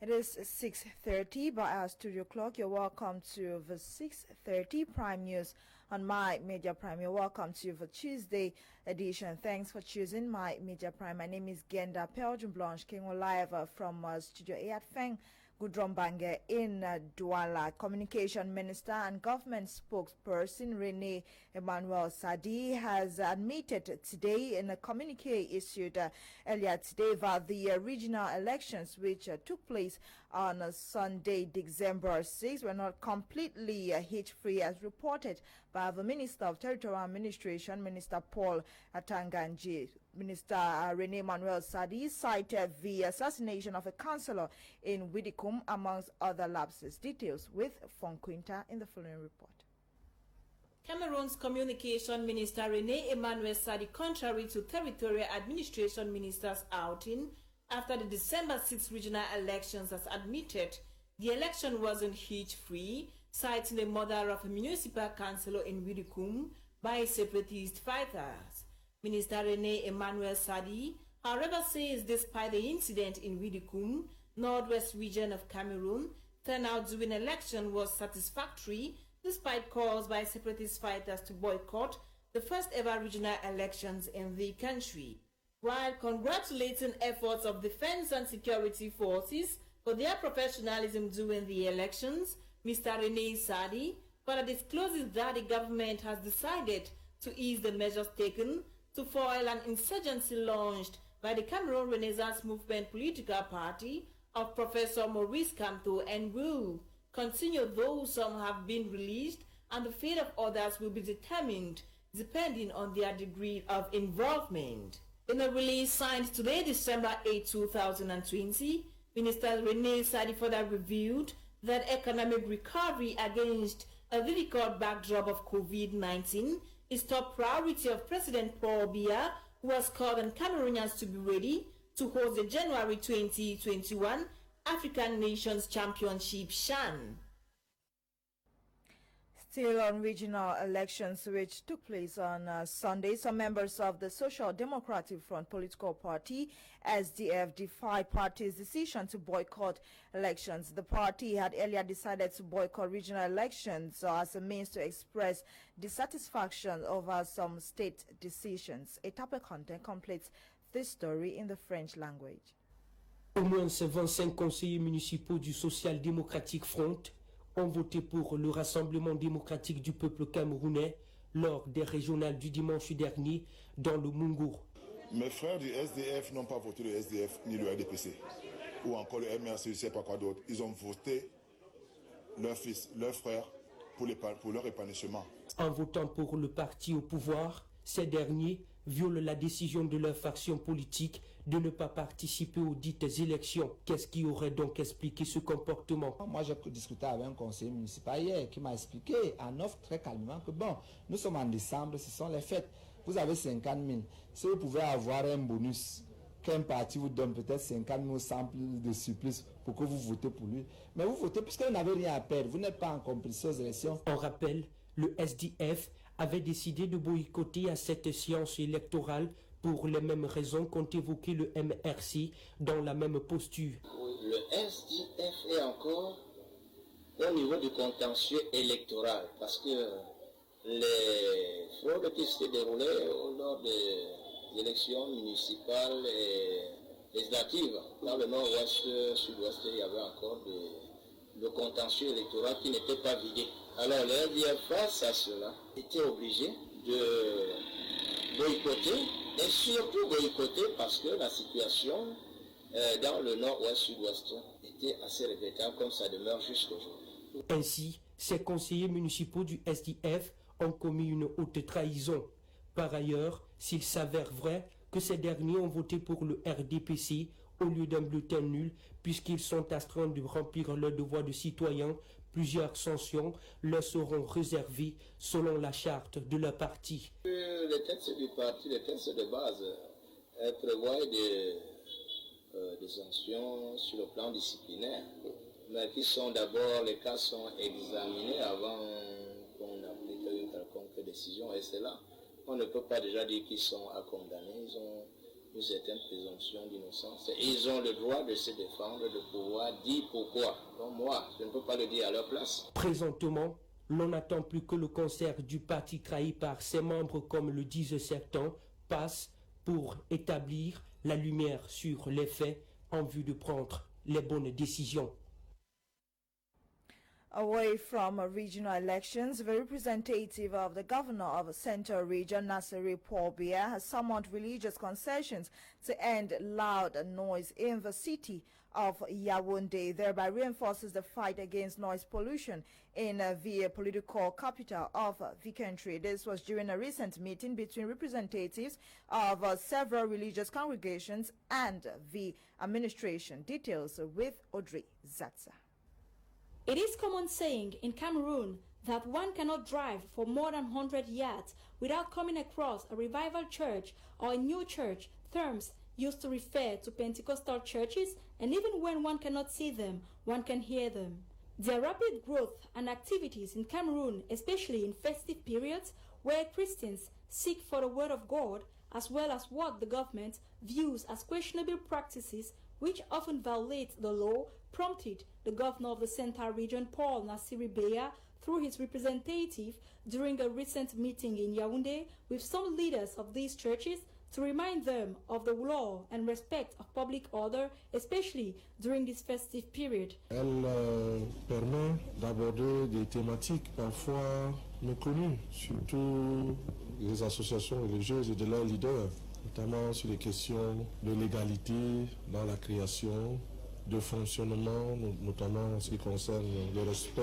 It is 6:30 by our studio clock. You're welcome to the 6:30 Prime News on My Media Prime. You're welcome to the Tuesday edition. Thanks for choosing My Media Prime. My name is Genda Belgium Blanche King. We're live from Studio A at Feng Gudrombange in Douala. Communication Minister and Government Spokesperson Rene Emmanuel Sadi has admitted today in a communique issued earlier today that the regional elections which took place on Sunday, December 6, were not completely hitch-free as reported by the Minister of Territorial Administration, Minister Paul Atanganji. Minister Rene Emmanuel Sadi cited the assassination of a councillor in Widikum amongst other lapses. Details with Fonquinta in the following report. Cameroon's Communication Minister Rene Emmanuel Sadi, contrary to Territorial Administration Minister's outing after the December 6 regional elections, has admitted the election wasn't hitch-free, citing the murder of a municipal councillor in Widikum by separatist fighters. Minister Rene Emmanuel Sadi, however, says despite the incident in Widikum, northwest region of Cameroon, turnout during election was satisfactory despite calls by separatist fighters to boycott the first ever regional elections in the country. While congratulating efforts of defense and security forces for their professionalism during the elections, Mr. Rene Sadi further discloses that the government has decided to ease the measures taken to foil an insurgency launched by the Cameroon Renaissance Movement political party of Professor Maurice Kamto and will continue, though some have been released and the fate of others will be determined depending on their degree of involvement. In a release signed today, December 8, 2020, Minister Rene Sadi further revealed that economic recovery against a difficult backdrop of COVID-19 is top priority of President Paul Biya, who has called on Cameroonians to be ready to host the January 2021 African Nations Championship (CHAN). Still on regional elections which took place on Sunday, some members of the Social Democratic Front political party, SDF, defied party's decision to boycott elections. The party had earlier decided to boycott regional elections as a means to express dissatisfaction over some state decisions. Etape content completes this story in the French language. Au moins 25 conseillers municipaux du Social Democratic Front ont voté pour le Rassemblement démocratique du peuple camerounais lors des régionales du dimanche dernier dans le Mungour. Mes frères du SDF n'ont pas voté le SDF ni le RDPC, ou encore le MRC, je ne sais pas quoi d'autre. Ils ont voté leur fils, leur frère pour leur épanouissement. En votant pour le parti au pouvoir, ces derniers violent la décision de leur faction politique de ne pas participer aux dites élections. Qu'est-ce qui aurait donc expliqué ce comportement? Moi, j'ai discuté avec un conseiller municipal hier qui m'a expliqué en offre très calmement que bon, nous sommes en décembre, ce sont les fêtes. Vous avez 50 000. Si vous pouvez avoir un bonus, qu'un parti vous donne peut-être 50 000 sans plus de surplus pour que vous votez pour lui. Mais vous votez puisque vous n'avez rien à perdre. Vous n'êtes pas en compétition aux élections. On rappelle, le SDF avait décidé de boycotter à cette séance électorale pour les mêmes raisons qu'ont évoqué le MRC dans la même posture. Le SDF est encore au niveau du contentieux électoral parce que les fraudes qui se déroulaient lors des élections municipales et législatives dans le nord-ouest, sud-ouest, il y avait encore le contentieux électoral qui n'était pas vidé. Alors le SDF, face à cela, était obligé de boycotter, et surtout boycotter parce que la situation dans le nord-ouest, sud-ouest était assez regrettable comme ça demeure jusqu'aujourd'hui. Ainsi, ces conseillers municipaux du SDF ont commis une haute trahison. Par ailleurs, s'il s'avère vrai que ces derniers ont voté pour le RDPC au lieu d'un bulletin nul, puisqu'ils sont astreints de remplir leur devoir de citoyen, plusieurs sanctions leur seront réservées selon la charte de leur parti. Le texte du parti, le texte de base, prévoit des sanctions sur le plan disciplinaire, mais qui sont d'abord, les cas sont examinés avant qu'on applique une quelconque décision, et c'est là. On ne peut pas déjà dire qu'ils sont à condamner, ils ont une certaine présomption d'innocence. Et ils ont le droit de se défendre, de pouvoir dire pourquoi. Donc moi, je ne peux pas le dire à leur place. Présentement, l'on n'attend plus que le concert du parti trahi par ses membres, comme le disent certains, passe pour établir la lumière sur les faits en vue de prendre les bonnes décisions. Away from regional elections, the representative of the governor of the Central Region, Nasiri Paul Biya, has summoned religious concessions to end loud noise in the city of Yaoundé, thereby reinforces the fight against noise pollution in the political capital of the country. This was during a recent meeting between representatives of several religious congregations and the administration. Details with Audrey Zatza. It is common saying in Cameroon that one cannot drive for more than 100 yards without coming across a revival church or a new church, terms used to refer to Pentecostal churches, and even when one cannot see them, one can hear them. Their rapid growth and activities in Cameroon, especially in festive periods where Christians seek for the word of God, as well as what the government views as questionable practices which often violate the law, prompted the governor of the Central Region, Paul Nasiri Biya, through his representative during a recent meeting in Yaoundé with some leaders of these churches to remind them of the law and respect of public order, especially during this festive period. Elle permet d'aborder des thématiques parfois méconnues, surtout les associations religieuses et de leurs leaders, notamment sur les questions de légalité dans la création, de fonctionnement, notamment en ce qui concerne le respect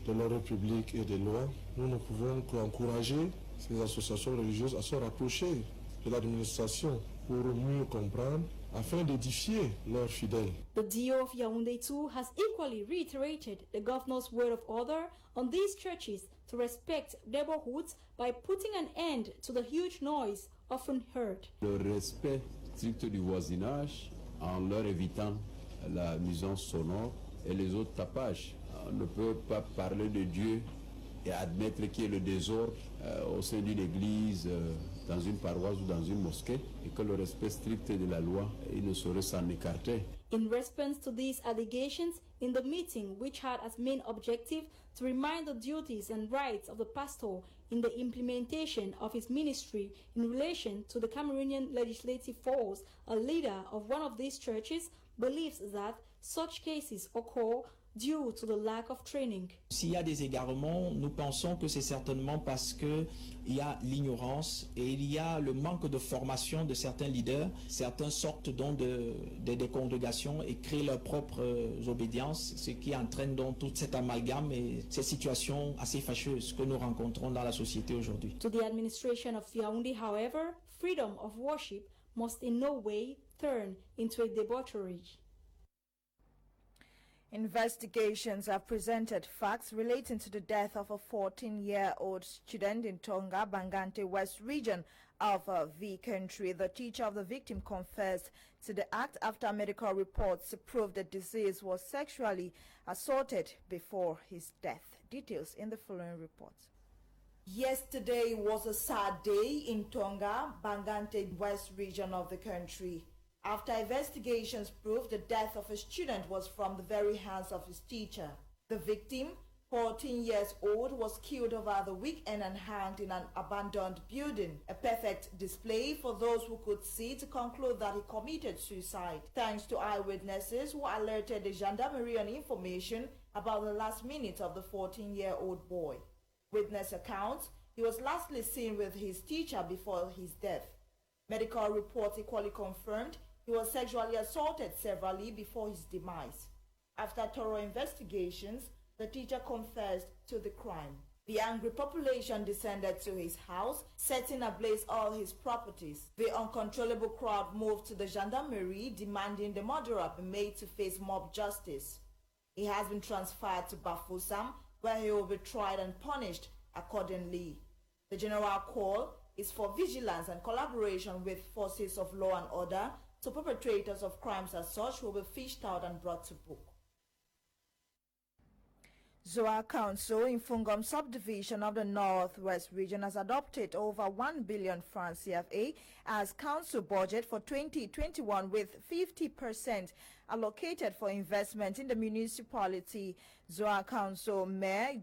de l'ordre public et des lois. Nous ne pouvons qu'encourager ces associations religieuses à se rapprocher de l'administration pour mieux comprendre afin d'édifier leurs fidèles. The DO of Yaoundé too has equally reiterated the governor's word of order on these churches to respect neighborhoods by putting an end to the huge noise often heard. Le respect strict du voisinage en leur évitant la nuisance sonore et les autres tapages. On ne peut pas parler de Dieu et admettre qu'il y ait le désordre au sein d'une église, dans une paroisse ou dans une mosquée, et que le respect strict de la loi, il ne saurait s'en écarter. In response to these allegations, in the meeting, which had as main objective to remind the duties and rights of the pastor in the implementation of his ministry in relation to the Cameroonian legislative force, a leader of one of these churches believes that such cases occur due to the lack of training. S'il y a des égarements, nous pensons que c'est certainement parce qu'il y a l'ignorance et il y a le manque de formation de certains leaders. Certains sortent donc des congrégations et créent leurs propres obédiences, ce qui entraîne donc toute cette amalgame et ces situations assez fâcheuses que nous rencontrons dans la société aujourd'hui. To the administration of Yaoundé, however, freedom of worship must in no way turn into a debauchery. Investigations have presented facts relating to the death of a 14-year-old student in Tonga, Bangante West region of the country. The teacher of the victim confessed to the act after medical reports proved the deceased was sexually assaulted before his death. Details in the following report. Yesterday was a sad day in Tonga, Bangante West region of the country, after investigations proved the death of a student was from the very hands of his teacher. The victim, 14 years old, was killed over the weekend and hanged in an abandoned building. A perfect display for those who could see to conclude that he committed suicide, thanks to eyewitnesses who alerted the gendarmerie on information about the last minute of the 14-year-old boy. Witness accounts, he was lastly seen with his teacher before his death. Medical reports equally confirmed he was sexually assaulted severally before his demise. After thorough investigations, the teacher confessed to the crime. The angry population descended to his house, setting ablaze all his properties. The uncontrollable crowd moved to the gendarmerie, demanding the murderer be made to face mob justice. He has been transferred to Bafoussam, where he will be tried and punished accordingly. The general call is for vigilance and collaboration with forces of law and order, so perpetrators of crimes as such will be fished out and brought to book. Zoa Council in Fungom subdivision of the Northwest region has adopted over 1 billion francs CFA as council budget for 2021, with 50% allocated for investment in the municipality. Zoa Council Mayor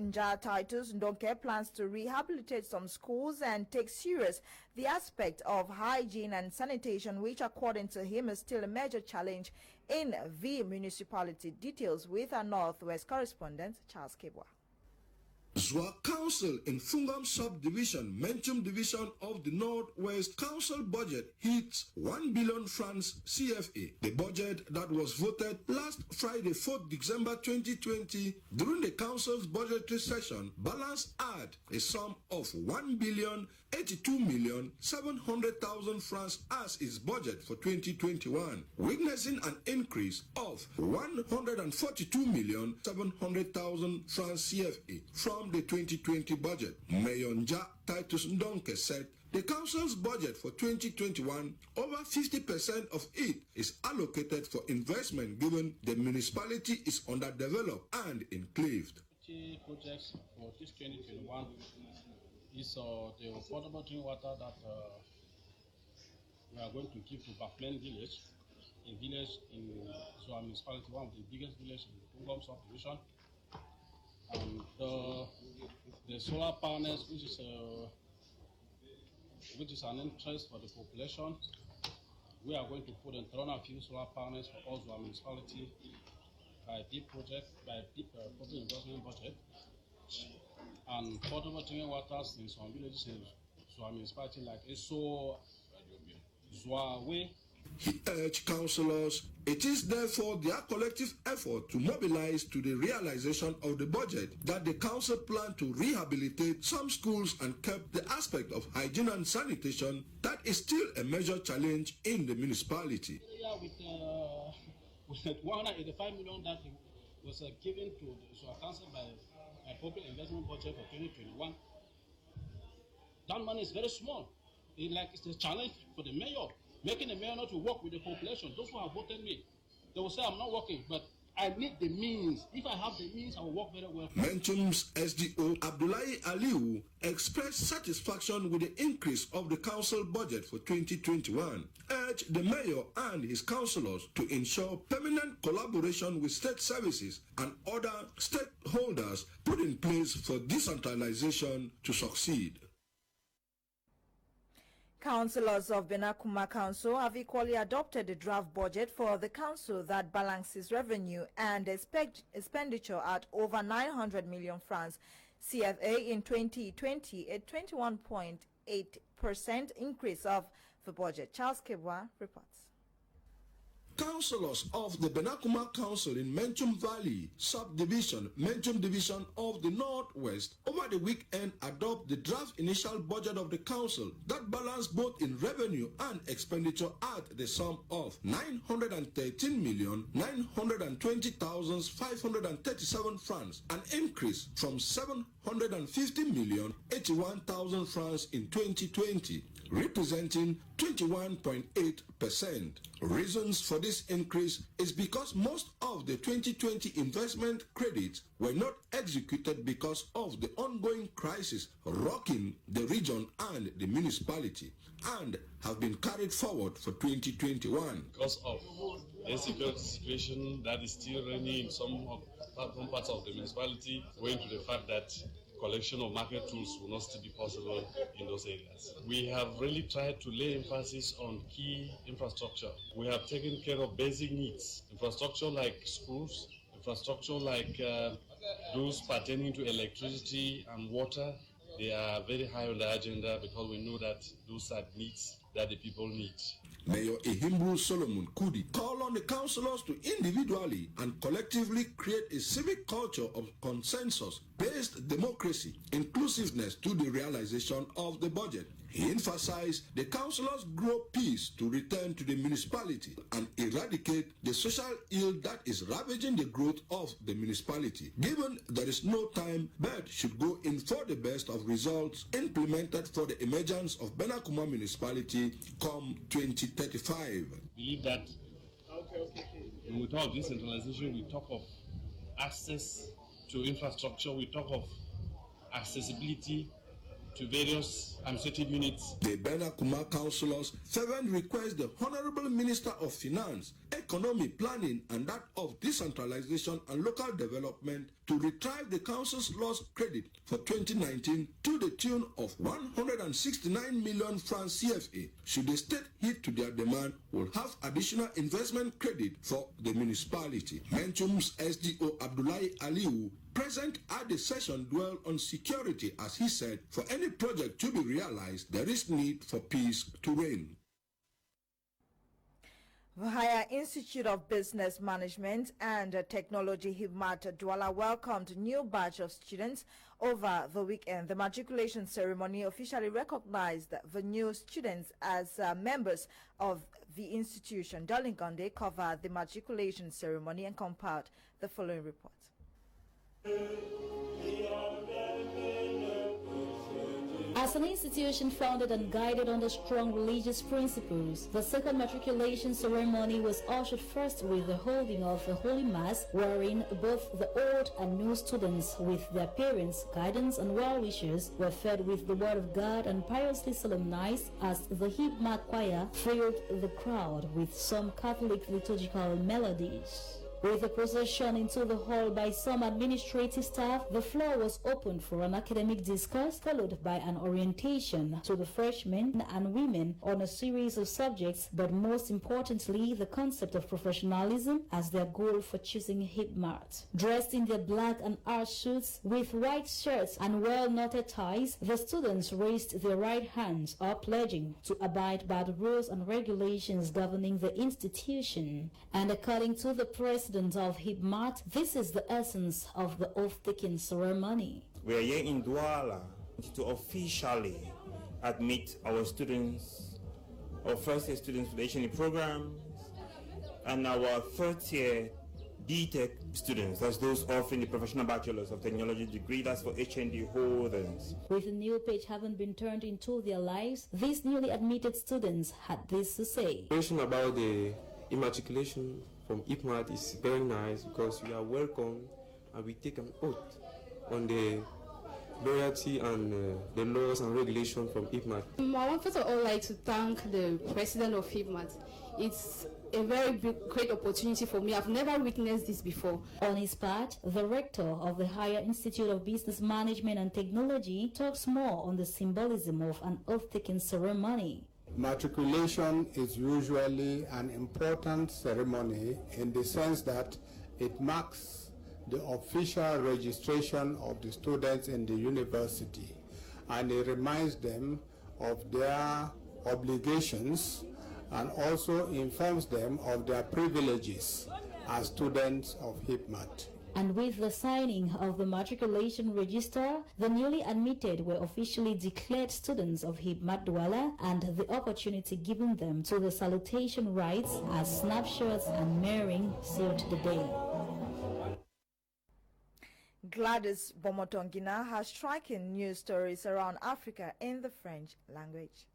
Nja Titus Ndonke plans to rehabilitate some schools and take serious the aspect of hygiene and sanitation, which according to him is still a major challenge in the municipality. Details with our Northwest correspondent Charles Kebwa. Zoa Council in Fungom Subdivision, Menchum Division of the Northwest Council budget hits 1 billion francs CFA. The budget that was voted last Friday, 4th December 2020, during the Council's budgetary session, balanced at a sum of 1,082,700,000 francs as its budget for 2021, witnessing an increase of 142,700,000 francs CFA from the 2020 budget. Mayor Nja Titus Ndonke said the council's budget for 2021, over 50% of it is allocated for investment, given the municipality is underdeveloped and enclaved. Projects for this 2021 is the potable drinking water that we are going to give to Baflen village, a village in Zoa municipality, one of the biggest villages in the Fungom subdivision. And the solar panels, which is an interest for the population, we are going to put in 300 solar panels for all Zoa municipality by deep project, by deep public investment budget, and potable drinking waters in some villages in Zoa municipality like Eso, Zoa Way. He urged councillors, it is therefore their collective effort to mobilize to the realization of the budget that the council planned to rehabilitate some schools and keep the aspect of hygiene and sanitation that is still a major challenge in the municipality. With 185 million that was given to the council by public investment budget for 2021, that money is very small. It's a challenge for the mayor. Making the mayor not to work with the population. Those who have voted me, they will say I'm not working, but I need the means. If I have the means, I will work very well. Menchum's SDO Abdullahi Aliu expressed satisfaction with the increase of the council budget for 2021, urged the mayor and his councillors to ensure permanent collaboration with state services and other stakeholders put in place for decentralization to succeed. Councillors of Benakuma Council have equally adopted a draft budget for the council that balances revenue and expenditure at over 900 million francs CFA in 2020, a 21.8% increase of the budget. Charles Kebwa reports. Councillors of the Benakuma Council in Menchum Valley Subdivision, Menchum Division of the Northwest, over the weekend adopt the draft initial budget of the council that balanced both in revenue and expenditure at the sum of 913,920,537 francs, an increase from 750,081,000 francs in 2020, representing 21.8%. Reasons for this increase is because most of the 2020 investment credits were not executed because of the ongoing crisis rocking the region and the municipality, and have been carried forward for 2021. Because of the insecurity situation that is still reigning in some parts of the municipality, owing to the fact that collection of market tools will not still be possible in those areas. We have really tried to lay emphasis on key infrastructure. We have taken care of basic needs, infrastructure like schools, infrastructure like those pertaining to electricity and water. They are very high on the agenda because we know that those are needs that the people need. Mayor Ihimbu Solomon Kudi called on the councillors to individually and collectively create a civic culture of consensus-based democracy, inclusiveness to the realization of the budget. He emphasized the councillors grow peace to return to the municipality and eradicate the social ill that is ravaging the growth of the municipality. Given there is no time, but should go in for the best of results implemented for the emergence of Benakuma municipality come 2035. I believe that when we talk of decentralization, we talk of access to to infrastructure, we talk of accessibility to various administrative units. The Benakuma councillors fervently request the Honorable Minister of Finance, Economy, Planning and that of Decentralization and Local Development to retrieve the council's lost credit for 2019 to the tune of 169 million francs CFA. Should the state heed to their demand, will have additional investment credit for the municipality. Mentum's SDO Abdullahi Aliu, present at the session, dwelled on security as he said, for any project to be realized, there is need for peace to reign. The Higher Institute of Business Management and Technology Hibmat Douala welcomed a new batch of students over the weekend. The matriculation ceremony officially recognized the new students as members of the institution. Darling Gonde covered the matriculation ceremony and compiled the following report. As an institution founded and guided under strong religious principles, the second matriculation ceremony was ushered first with the holding of a holy mass, wherein both the old and new students, with their parents, guidance and well-wishers, were fed with the word of God and piously solemnized as the Hibmat choir filled the crowd with some Catholic liturgical melodies. With the procession into the hall by some administrative staff, the floor was opened for an academic discourse, followed by an orientation to the freshmen and women on a series of subjects, but most importantly, the concept of professionalism as their goal for choosing Hibmat. Dressed in their black and art suits, with white shirts and well-knotted ties, the students raised their right hands up, pledging to abide by the rules and regulations governing the institution. And according to the president of Hibmat, this is the essence of the oath-taking ceremony. We are here in Douala to officially admit our students, our first-year students for the HND programs, and our third-year BTech students, that's those offering the professional bachelor's of technology degree, that's for HND holders. With a new page having been turned into their lives, these newly admitted students had this to say. Question about the immatriculation from Hibmat is very nice because we are welcome and we take an oath on the loyalty and the laws and regulations from Hibmat. I would first of all like to thank the president of Hibmat. It's a very great opportunity for me. I've never witnessed this before. On his part, the rector of the Higher Institute of Business Management and Technology talks more on the symbolism of an oath-taking ceremony. Matriculation is usually an important ceremony in the sense that it marks the official registration of the students in the university, and it reminds them of their obligations and also informs them of their privileges as students of Hibmat. And with the signing of the matriculation register, the newly admitted were officially declared students of Hibmat Douala, and the opportunity given them to the salutation rites as snapshots and mirroring sealed the day. Gladys Bomotongina has striking news stories around Africa in the French language.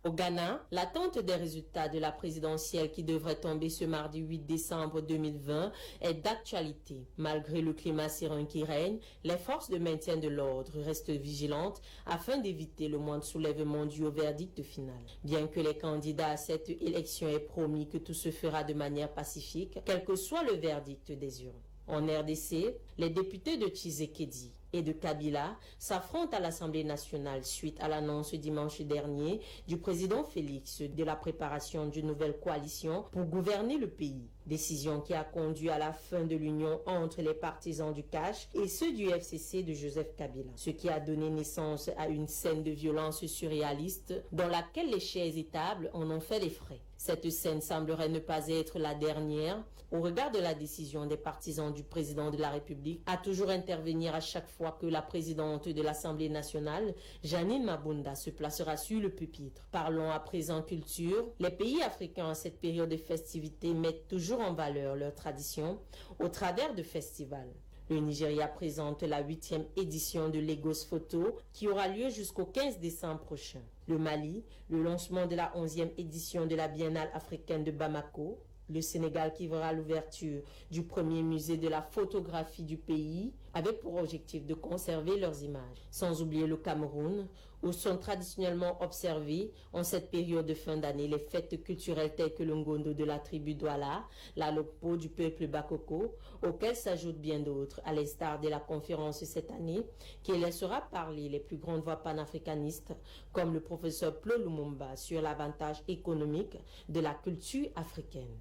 Au Ghana, l'attente des résultats de la présidentielle qui devrait tomber ce mardi 8 décembre 2020 est d'actualité. Malgré le climat serein qui règne, les forces de maintien de l'ordre restent vigilantes afin d'éviter le moindre soulèvement dû au verdict final. Bien que les candidats à cette élection aient promis que tout se fera de manière pacifique, quel que soit le verdict des urnes. En RDC, les députés de Tshisekedi et de Kabila s'affrontent à l'Assemblée nationale suite à l'annonce dimanche dernier du président Félix de la préparation d'une nouvelle coalition pour gouverner le pays. Décision qui a conduit à la fin de l'union entre les partisans du cash et ceux du FCC de Joseph Kabila, ce qui a donné naissance à une scène de violence surréaliste dans laquelle les chaises et tables en ont fait les frais. Cette scène semblerait ne pas être la dernière au regard de la décision des partisans du président de la République à toujours intervenir à chaque fois que la présidente de l'Assemblée nationale, Janine Mabunda, se placera sur le pupitre. Parlons à présent culture. Les pays africains en cette période de festivités mettent toujours en valeur leurs traditions au travers de festivals. Le Nigeria présente la 8e édition de Lagos Photo qui aura lieu jusqu'au 15 décembre prochain. Le Mali, le lancement de la 11e édition de la Biennale africaine de Bamako. Le Sénégal qui verra l'ouverture du premier musée de la photographie du pays. avec pour objectif de conserver leurs images. Sans oublier le Cameroun, où sont traditionnellement observées en cette période de fin d'année les fêtes culturelles telles que le Ngondo de la tribu Douala, la Lokpo du peuple Bakoko, auxquelles s'ajoutent bien d'autres, à l'instar de la conférence cette année, qui laissera parler les plus grandes voix panafricanistes, comme le professeur Plo Lumumba, sur l'avantage économique de la culture africaine.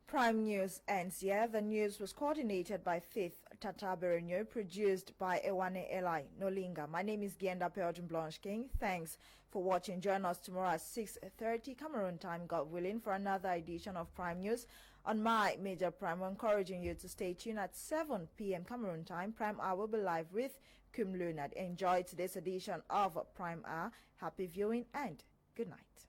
Prime News ends here. The news was coordinated by Faith Tataberenyo, produced by Ewane Eli Nolinga. My name is Gienda Pelton Blanche King. Thanks for watching. Join us tomorrow at 6:30 Cameroon time, God willing, for another edition of Prime News on my Major Prime. We're encouraging you to stay tuned at 7 p.m. Cameroon time. Prime Hour will be live with Kim Leonard. Enjoy today's edition of Prime Hour. Happy viewing and good night.